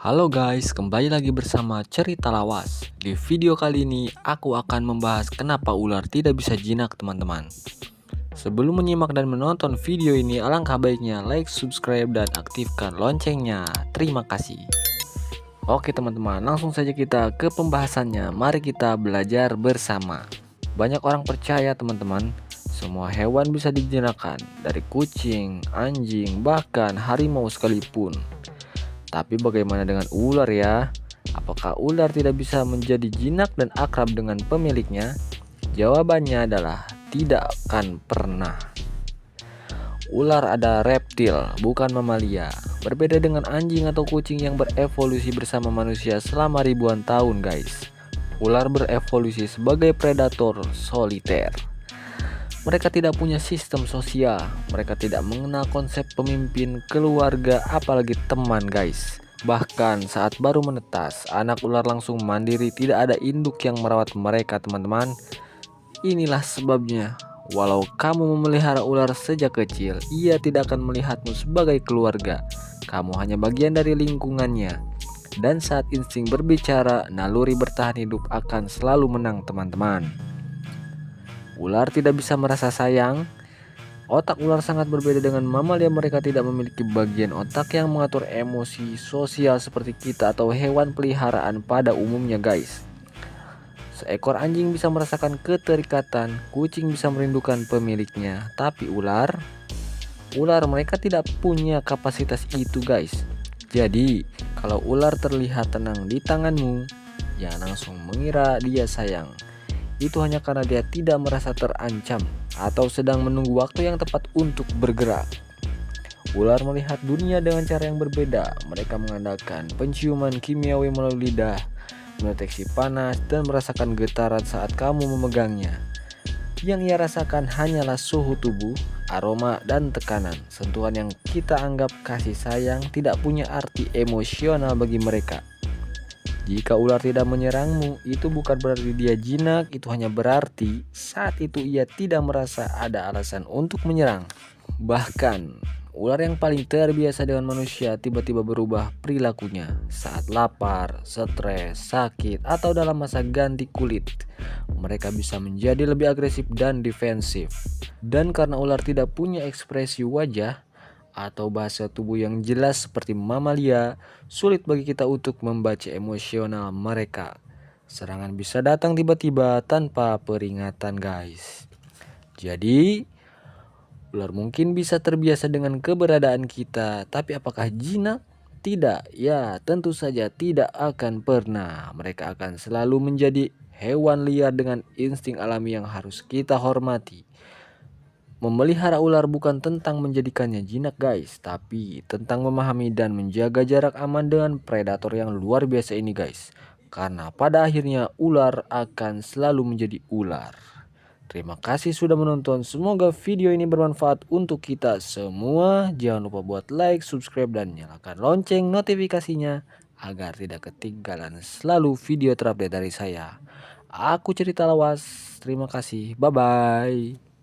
Halo guys, kembali lagi bersama Cerita Lawas. Di video kali ini aku akan membahas kenapa ular tidak bisa jinak teman-teman. Sebelum menyimak dan menonton video ini, alangkah baiknya like, subscribe, dan aktifkan loncengnya. Terima kasih. Oke teman-teman, langsung saja kita ke pembahasannya. Mari kita belajar bersama. Banyak orang percaya teman-teman, semua hewan bisa dijinakkan, dari kucing, anjing, bahkan harimau sekalipun. Tapi bagaimana dengan ular ya? Apakah ular tidak bisa menjadi jinak dan akrab dengan pemiliknya? Jawabannya adalah tidak akan pernah. Ular adalah reptil, bukan mamalia. Berbeda dengan anjing atau kucing yang berevolusi bersama manusia selama ribuan tahun, guys. Ular berevolusi sebagai predator soliter. Mereka tidak punya sistem sosial, mereka tidak mengenal konsep pemimpin, keluarga, apalagi teman guys. Bahkan saat baru menetas, anak ular langsung mandiri, tidak ada induk yang merawat mereka teman-teman. Inilah sebabnya, walau kamu memelihara ular sejak kecil, ia tidak akan melihatmu sebagai keluarga. Kamu hanya bagian dari lingkungannya. Dan saat insting berbicara, naluri bertahan hidup akan selalu menang teman-teman. Ular tidak bisa merasa sayang. Otak ular sangat berbeda dengan mamalia, mereka tidak memiliki bagian otak yang mengatur emosi sosial seperti kita atau hewan peliharaan pada umumnya guys. Seekor anjing bisa merasakan keterikatan, kucing bisa merindukan pemiliknya, tapi ular mereka tidak punya kapasitas itu guys. Jadi kalau ular terlihat tenang di tanganmu, jangan langsung mengira dia sayang. Itu hanya karena dia tidak merasa terancam atau sedang menunggu waktu yang tepat untuk bergerak. Ular melihat dunia dengan cara yang berbeda. Mereka mengandalkan penciuman kimiawi melalui lidah, mendeteksi panas, dan merasakan getaran saat kamu memegangnya. Yang ia rasakan hanyalah suhu tubuh, aroma, dan tekanan. Sentuhan yang kita anggap kasih sayang tidak punya arti emosional bagi mereka. Jika ular tidak menyerangmu, itu bukan berarti dia jinak, itu hanya berarti saat itu ia tidak merasa ada alasan untuk menyerang. Bahkan, ular yang paling terbiasa dengan manusia tiba-tiba berubah perilakunya saat lapar, stres, sakit, atau dalam masa ganti kulit. Mereka bisa menjadi lebih agresif dan defensif. Dan karena ular tidak punya ekspresi wajah atau bahasa tubuh yang jelas seperti mamalia, sulit bagi kita untuk membaca emosional mereka. Serangan bisa datang tiba-tiba tanpa peringatan guys. Jadi ular mungkin bisa terbiasa dengan keberadaan kita, tapi apakah jinak? Tidak, ya tentu saja tidak akan pernah. Mereka akan selalu menjadi hewan liar dengan insting alami yang harus kita hormati. Memelihara ular bukan tentang menjadikannya jinak guys, tapi tentang memahami dan menjaga jarak aman dengan predator yang luar biasa ini guys. Karena pada akhirnya ular akan selalu menjadi ular. Terima kasih sudah menonton, semoga video ini bermanfaat untuk kita semua. Jangan lupa buat like, subscribe, dan nyalakan lonceng notifikasinya agar tidak ketinggalan selalu video terupdate dari saya. Aku Cerita Lawas, terima kasih, bye-bye.